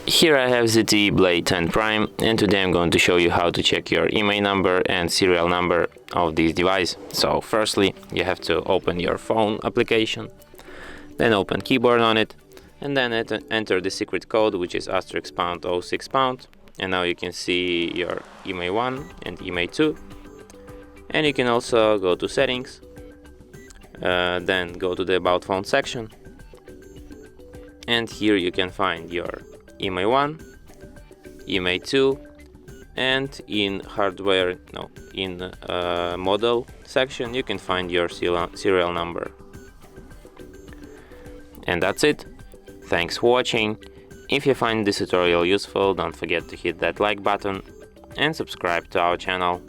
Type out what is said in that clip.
Here I have ZTE Blade 10 Prime, and today I'm going to show you how to check your IMEI number and serial number of this device. So firstly, you have to open your phone application, then open keyboard on it, and then enter the secret code, which is *#06#, and now you can see your IMEI 1 and IMEI 2. And you can also go to settings, then go to the about phone section, and here you can find your IMEI 1, IMEI 2, and in model section you can find your serial number. And that's it. Thanks for watching. If you find this tutorial useful, don't forget to hit that like button and subscribe to our channel.